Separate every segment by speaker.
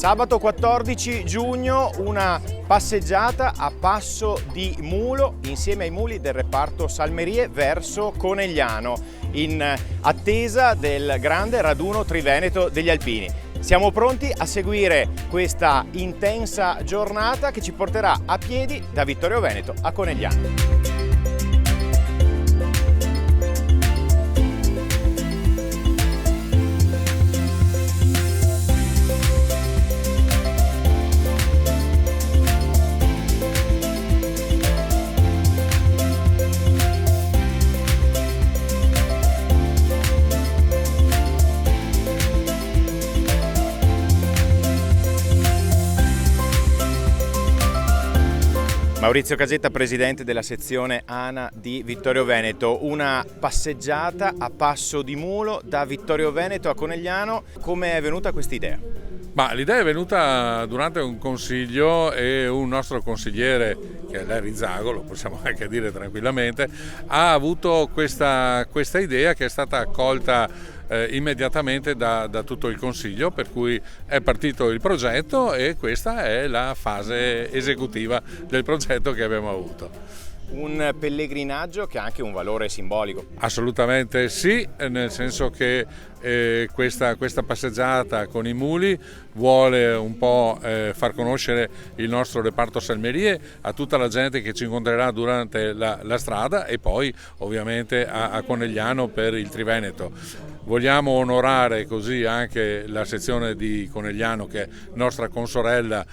Speaker 1: Sabato 14 giugno una passeggiata a passo di mulo insieme ai muli del reparto Salmerie verso Conegliano in attesa del grande raduno triveneto degli alpini. Siamo pronti a seguire questa intensa giornata che ci porterà a piedi da Vittorio Veneto a Conegliano. Maurizio Casetta, presidente della sezione ANA di Vittorio Veneto. Una passeggiata a passo di mulo da Vittorio Veneto a Conegliano. Come è venuta questa idea?
Speaker 2: L'idea è venuta durante un consiglio e un nostro consigliere, che è Larry Zago, lo possiamo anche dire tranquillamente, ha avuto questa idea che è stata accolta immediatamente da tutto il consiglio, per cui è partito il progetto e questa è la fase esecutiva del progetto che abbiamo avuto.
Speaker 1: Un pellegrinaggio che ha anche un valore simbolico.
Speaker 2: Assolutamente sì, nel senso che questa passeggiata con i muli vuole un po' far conoscere il nostro reparto Salmerie a tutta la gente che ci incontrerà durante la strada e poi ovviamente a Conegliano per il Triveneto. Vogliamo onorare così anche la sezione di Conegliano, che è nostra consorella,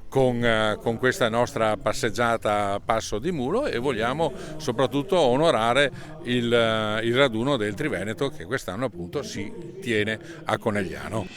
Speaker 2: con questa nostra passeggiata a passo di mulo, e vogliamo soprattutto onorare il raduno del Triveneto che quest'anno appunto si tiene a Conegliano.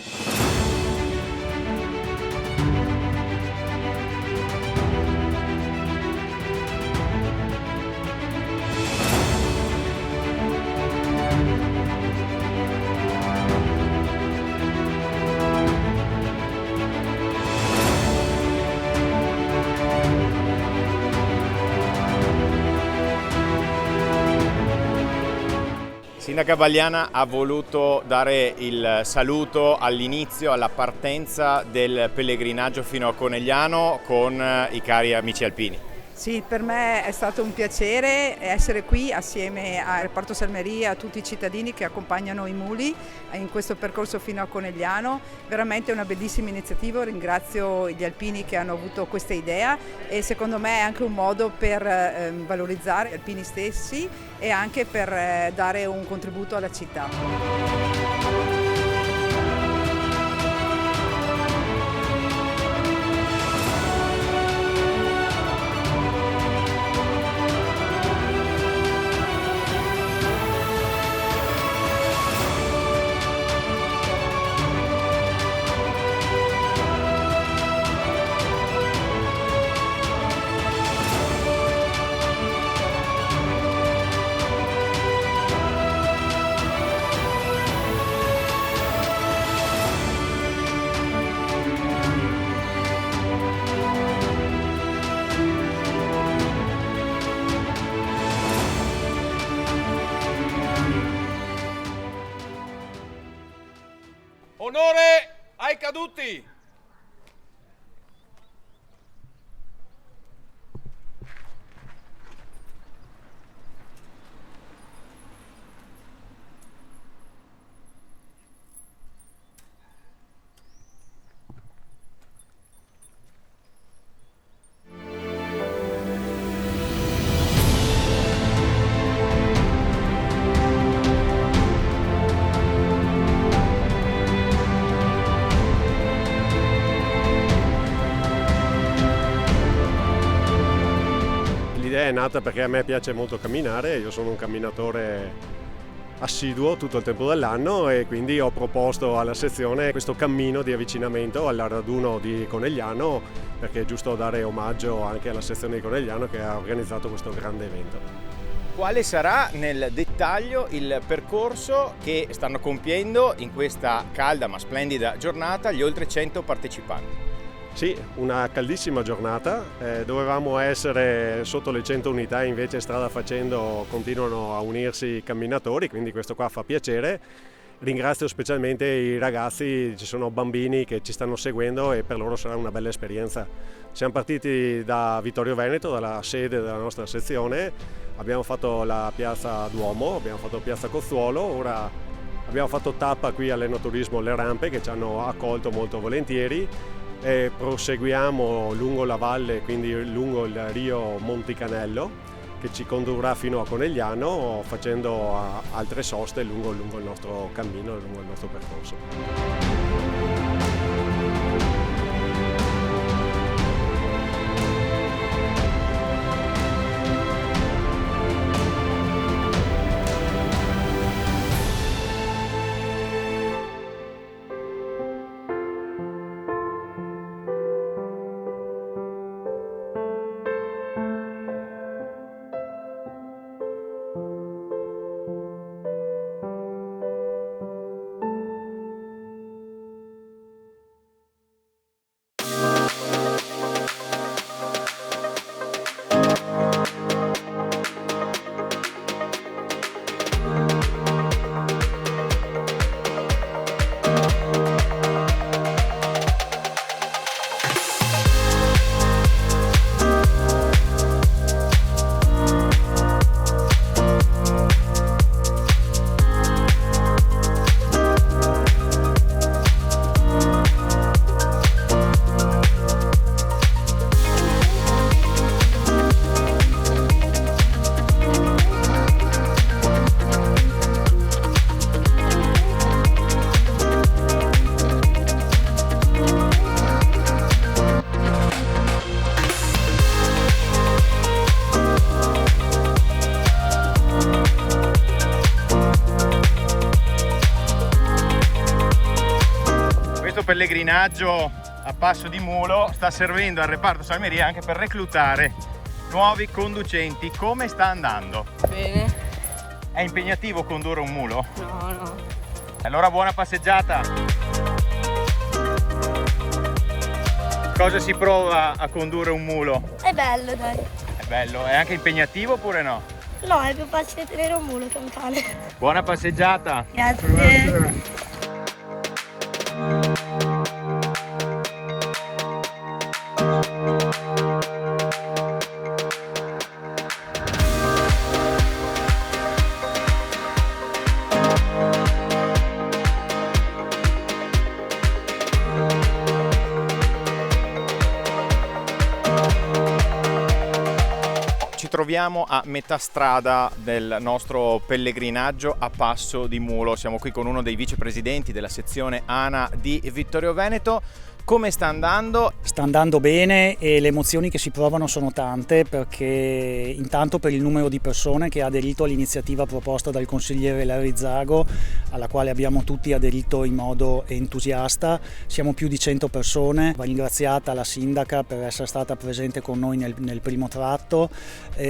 Speaker 1: Sindaca Bagliana ha voluto dare il saluto all'inizio, alla partenza del pellegrinaggio fino a Conegliano con i cari amici alpini.
Speaker 3: Sì, per me è stato un piacere essere qui assieme al reparto Salmeria, a tutti i cittadini che accompagnano i muli in questo percorso fino a Conegliano. Veramente una bellissima iniziativa, ringrazio gli alpini che hanno avuto questa idea e secondo me è anche un modo per valorizzare gli alpini stessi e anche per dare un contributo alla città.
Speaker 4: Onore ai caduti!
Speaker 5: L'idea è nata perché a me piace molto camminare, io sono un camminatore assiduo tutto il tempo dell'anno e quindi ho proposto alla sezione questo cammino di avvicinamento al raduno di Conegliano, perché è giusto dare omaggio anche alla sezione di Conegliano che ha organizzato questo grande evento.
Speaker 1: Quale sarà nel dettaglio il percorso che stanno compiendo in questa calda ma splendida giornata gli oltre 100 partecipanti?
Speaker 5: Sì, una caldissima giornata, dovevamo essere sotto le 100 unità, invece strada facendo continuano a unirsi i camminatori, quindi questo qua fa piacere ringrazio specialmente i ragazzi, ci sono bambini che ci stanno seguendo e per loro sarà una bella esperienza. Siamo partiti da Vittorio Veneto, dalla sede della nostra sezione, abbiamo fatto la piazza Duomo, abbiamo fatto piazza Cozzuolo, ora abbiamo fatto tappa qui all'Enoturismo Le Rampe che ci hanno accolto molto volentieri e proseguiamo lungo la valle, quindi lungo il Rio Monticanello, che ci condurrà fino a Conegliano facendo altre soste lungo il nostro cammino, lungo il nostro percorso.
Speaker 1: Pellegrinaggio a passo di mulo sta servendo al reparto Salmeria anche per reclutare nuovi conducenti. Come sta andando?
Speaker 6: Bene.
Speaker 1: È impegnativo condurre un mulo?
Speaker 6: No.
Speaker 1: Allora buona passeggiata. Cosa si prova a condurre un mulo?
Speaker 6: È bello, dai.
Speaker 1: È bello, è anche impegnativo oppure no?
Speaker 6: No, è più facile tenere un mulo che un cane.
Speaker 1: Buona passeggiata.
Speaker 6: Grazie.
Speaker 1: Troviamo a metà strada del nostro pellegrinaggio a passo di mulo. Siamo qui con uno dei vicepresidenti della sezione ANA di Vittorio Veneto. Come sta andando?
Speaker 7: Sta andando bene e le emozioni che si provano sono tante, perché intanto per il numero di persone che ha aderito all'iniziativa proposta dal consigliere Larry Zago, alla quale abbiamo tutti aderito in modo entusiasta. Siamo più di 100 persone. Va ringraziata la sindaca per essere stata presente con noi nel primo tratto.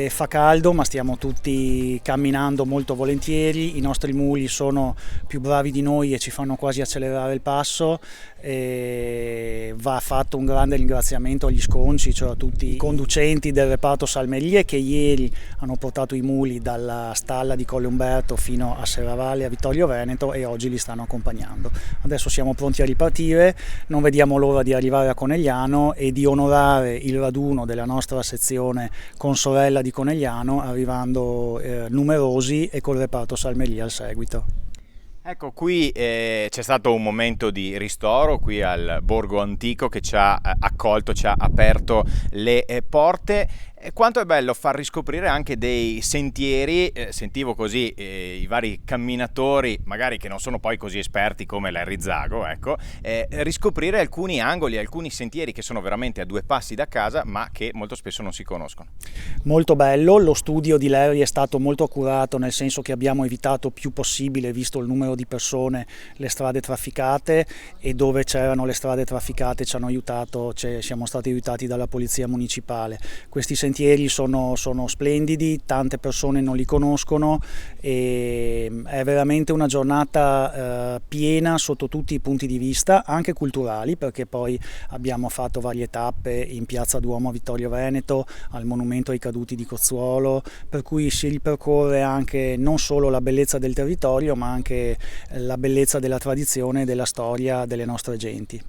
Speaker 7: Fa caldo, ma stiamo tutti camminando molto volentieri. I nostri muli sono più bravi di noi e ci fanno quasi accelerare il passo. Va fatto un grande ringraziamento agli sconci, cioè a tutti i conducenti del reparto Salmerie che ieri hanno portato i muli dalla stalla di Colle Umberto fino a Serravalle a Vittorio Veneto e oggi li stanno accompagnando. Adesso siamo pronti a ripartire, non vediamo l'ora di arrivare a Conegliano e di onorare il raduno della nostra sezione con sorella di Conegliano, arrivando numerosi e col reparto Salmerie al seguito.
Speaker 1: Ecco, qui c'è stato un momento di ristoro qui al Borgo Antico che ci ha accolto, ci ha aperto le porte. Quanto è bello far riscoprire anche dei sentieri, sentivo così i vari camminatori, magari che non sono poi così esperti come Larry Zago, ecco, riscoprire alcuni angoli, alcuni sentieri che sono veramente a 2 passi da casa ma che molto spesso non si conoscono.
Speaker 7: Molto bello, lo studio di Larry è stato molto accurato, nel senso che abbiamo evitato più possibile, visto il numero di persone, le strade trafficate, e dove c'erano le strade trafficate ci hanno aiutato, siamo stati aiutati dalla polizia municipale. Questi sentieri sentieri sono splendidi, tante persone non li conoscono e è veramente una giornata piena sotto tutti i punti di vista, anche culturali, perché poi abbiamo fatto varie tappe in Piazza Duomo a Vittorio Veneto, al Monumento ai Caduti di Cozzuolo, per cui si ripercorre anche non solo la bellezza del territorio ma anche la bellezza della tradizione e della storia delle nostre genti.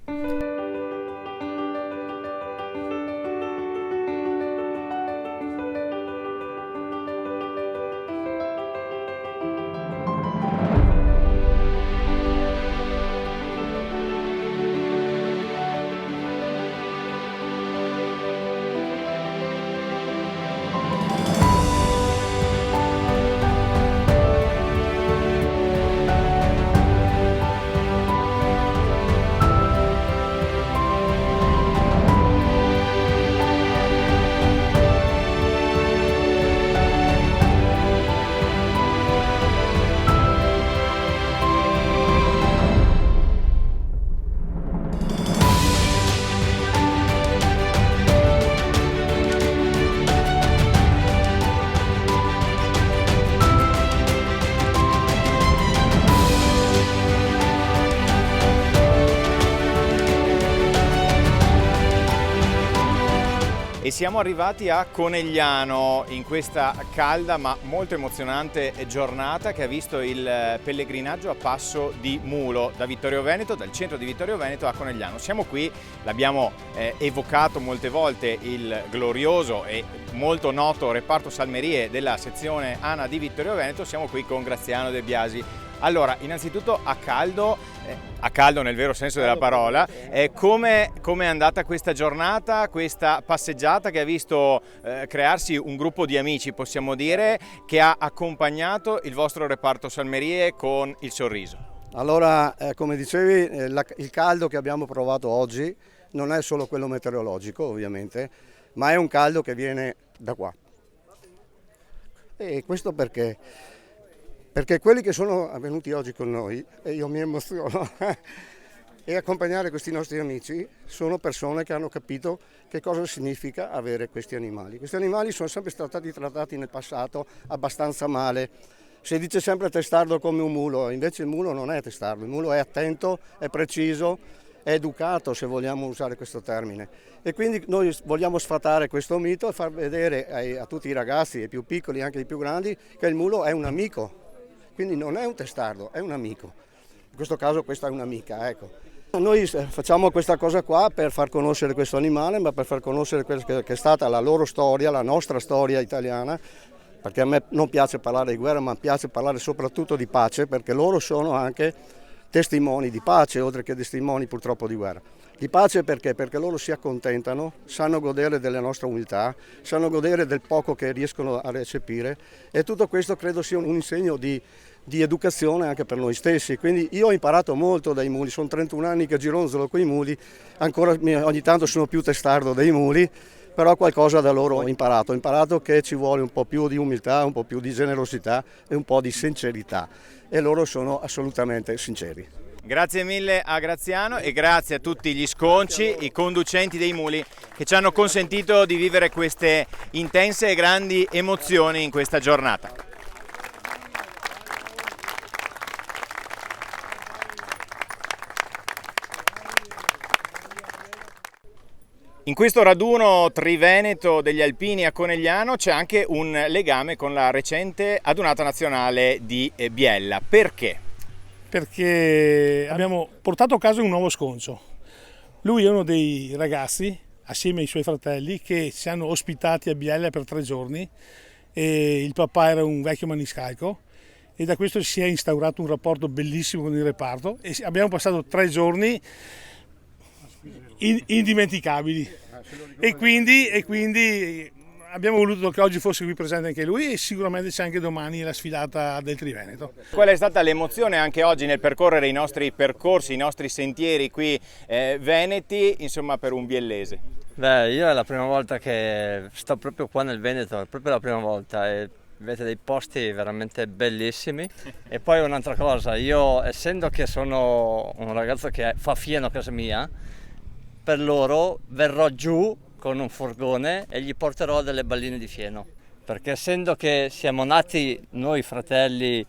Speaker 1: E siamo arrivati a Conegliano in questa calda ma molto emozionante giornata che ha visto il pellegrinaggio a passo di mulo da Vittorio Veneto, dal centro di Vittorio Veneto a Conegliano. Siamo qui, l'abbiamo evocato molte volte, il glorioso e molto noto reparto Salmerie della sezione ANA di Vittorio Veneto. Siamo qui con Graziano De Biasi. Allora, innanzitutto a caldo nel vero senso della parola, come è andata questa giornata, questa passeggiata che ha visto crearsi un gruppo di amici, possiamo dire, che ha accompagnato il vostro reparto Salmerie con il sorriso?
Speaker 8: Allora, come dicevi, il caldo che abbiamo provato oggi non è solo quello meteorologico, ovviamente, ma è un caldo che viene da qua. E questo perché? Perché quelli che sono venuti oggi con noi, e io mi emoziono, e accompagnare questi nostri amici, sono persone che hanno capito che cosa significa avere questi animali. Questi animali sono sempre stati trattati nel passato abbastanza male. Si dice sempre testardo come un mulo, invece il mulo non è testardo, il mulo è attento, è preciso, è educato, se vogliamo usare questo termine. E quindi noi vogliamo sfatare questo mito e far vedere a tutti i ragazzi, i più piccoli e anche i più grandi, che il mulo è un amico. Quindi non è un testardo, è un amico. In questo caso questa è un'amica, ecco. Noi facciamo questa cosa qua per far conoscere questo animale, ma per far conoscere quella che è stata la loro storia, la nostra storia italiana, perché a me non piace parlare di guerra, ma piace parlare soprattutto di pace, perché loro sono anche testimoni di pace, oltre che testimoni purtroppo di guerra. Di pace perché? Perché loro si accontentano, sanno godere della nostra umiltà, sanno godere del poco che riescono a recepire, e tutto questo credo sia un insegno di educazione anche per noi stessi. Quindi io ho imparato molto dai muli, sono 31 anni che gironzolo con i muli, ancora ogni tanto sono più testardo dei muli, però qualcosa da loro ho imparato che ci vuole un po' più di umiltà, un po' più di generosità e un po' di sincerità, e loro sono assolutamente sinceri.
Speaker 1: Grazie mille a Graziano e grazie a tutti gli sconci, i conducenti dei muli che ci hanno consentito di vivere queste intense e grandi emozioni in questa giornata. In questo raduno triveneto degli alpini a Conegliano c'è anche un legame con la recente adunata nazionale di Biella. Perché?
Speaker 9: Perché abbiamo portato a casa un nuovo sconcio. Lui è uno dei ragazzi, assieme ai suoi fratelli, che ci hanno ospitati a Biella per 3 giorni. E il papà era un vecchio maniscalco e da questo si è instaurato un rapporto bellissimo con il reparto e abbiamo passato 3 giorni indimenticabili e quindi abbiamo voluto che oggi fosse qui presente anche lui e sicuramente c'è anche domani la sfilata del Triveneto.
Speaker 1: Qual è stata l'emozione anche oggi nel percorrere i nostri percorsi, i nostri sentieri qui veneti, insomma, per un biellese?
Speaker 10: Beh, io è la prima volta che sto proprio qua nel Veneto, è proprio la prima volta e avete dei posti veramente bellissimi. E poi un'altra cosa, io essendo che sono un ragazzo che fa fieno a casa mia, per loro verrò giù con un furgone e gli porterò delle balline di fieno, perché essendo che siamo nati noi fratelli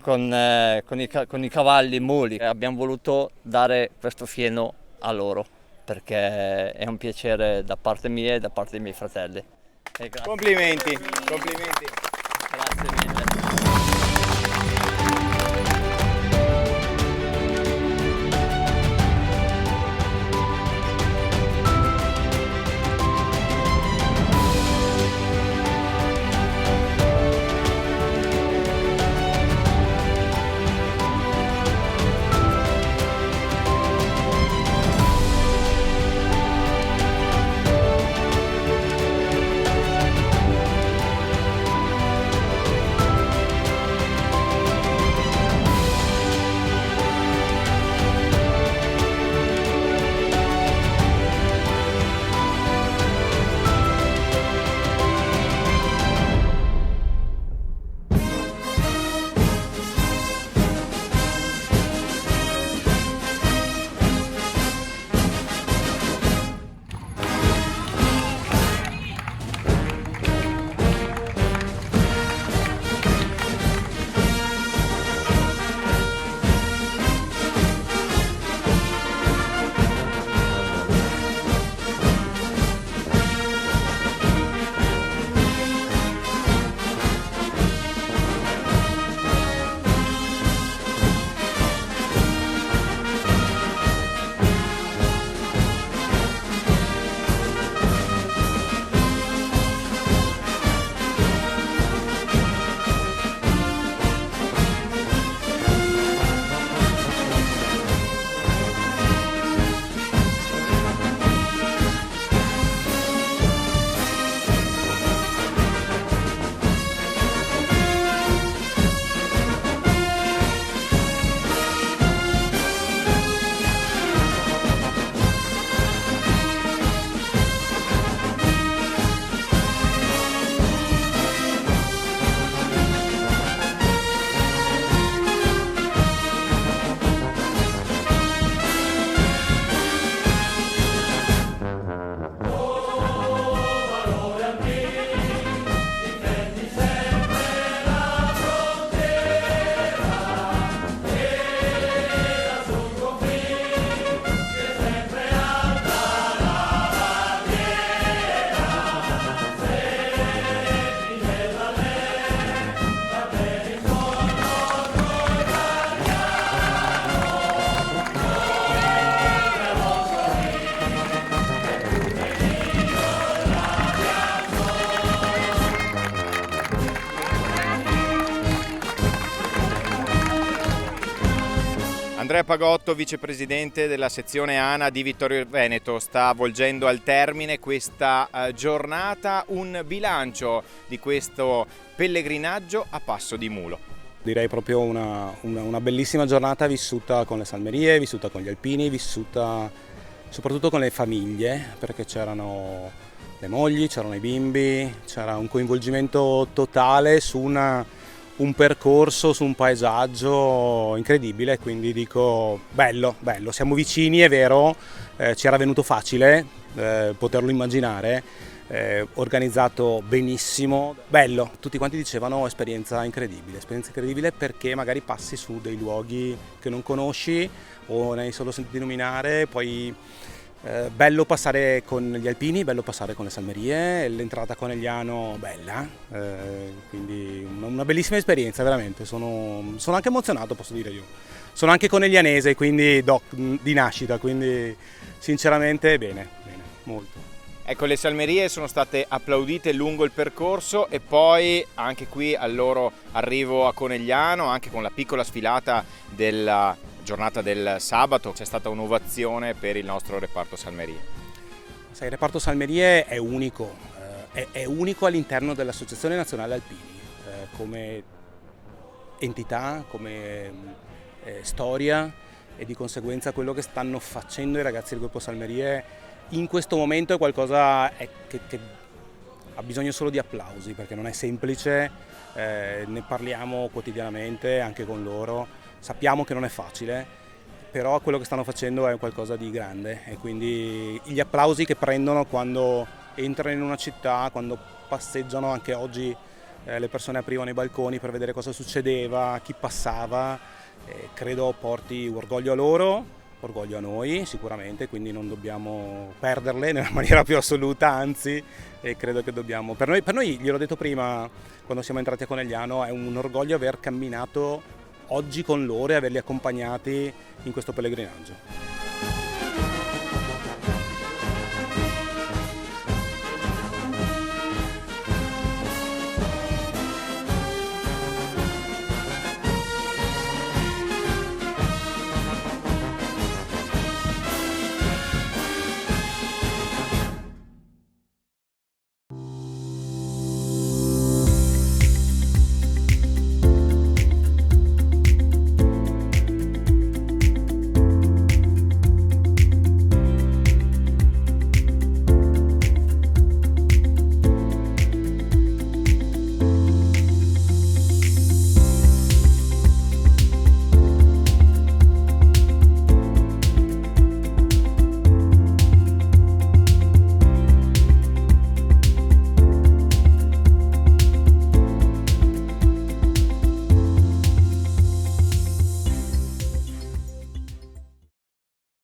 Speaker 10: con i cavalli, i muli, abbiamo voluto dare questo fieno a loro, perché è un piacere da parte mia e da parte dei miei fratelli.
Speaker 1: Complimenti.
Speaker 10: Grazie mille.
Speaker 1: Andrea Pagotto, vicepresidente della sezione ANA di Vittorio Veneto, sta volgendo al termine questa giornata, un bilancio di questo pellegrinaggio a passo di mulo.
Speaker 11: Direi proprio una bellissima giornata vissuta con le salmerie, vissuta con gli alpini, vissuta soprattutto con le famiglie, perché c'erano le mogli, c'erano i bimbi, c'era un coinvolgimento totale su un percorso, su un paesaggio incredibile, quindi dico bello, siamo vicini, è vero, ci era venuto facile poterlo immaginare, organizzato benissimo, bello, tutti quanti dicevano esperienza incredibile perché magari passi su dei luoghi che non conosci o ne hai solo sentito nominare, poi bello passare con gli alpini, bello passare con le salmerie, l'entrata a Conegliano bella, quindi una bellissima esperienza veramente, sono anche emozionato, posso dire io, sono anche coneglianese, quindi di nascita, quindi sinceramente bene, molto.
Speaker 1: Ecco, le salmerie sono state applaudite lungo il percorso e poi anche qui al loro arrivo a Conegliano, anche con la piccola sfilata della giornata del sabato, c'è stata un'ovazione per il nostro reparto salmerie.
Speaker 11: Sai, il reparto salmerie è unico, è unico all'interno dell'Associazione Nazionale Alpini, come entità, come storia, e di conseguenza quello che stanno facendo i ragazzi del gruppo salmerie in questo momento è qualcosa che ha bisogno solo di applausi, perché non è semplice, ne parliamo quotidianamente anche con loro, sappiamo che non è facile, però quello che stanno facendo è qualcosa di grande e quindi gli applausi che prendono quando entrano in una città, quando passeggiano, anche oggi le persone aprivano i balconi per vedere cosa succedeva, chi passava, credo porti orgoglio a loro, orgoglio a noi sicuramente, quindi non dobbiamo perderle nella maniera più assoluta, anzi credo che dobbiamo, per noi gliel'ho detto prima quando siamo entrati a Conegliano, è un orgoglio aver camminato oggi con loro e averli accompagnati in questo pellegrinaggio.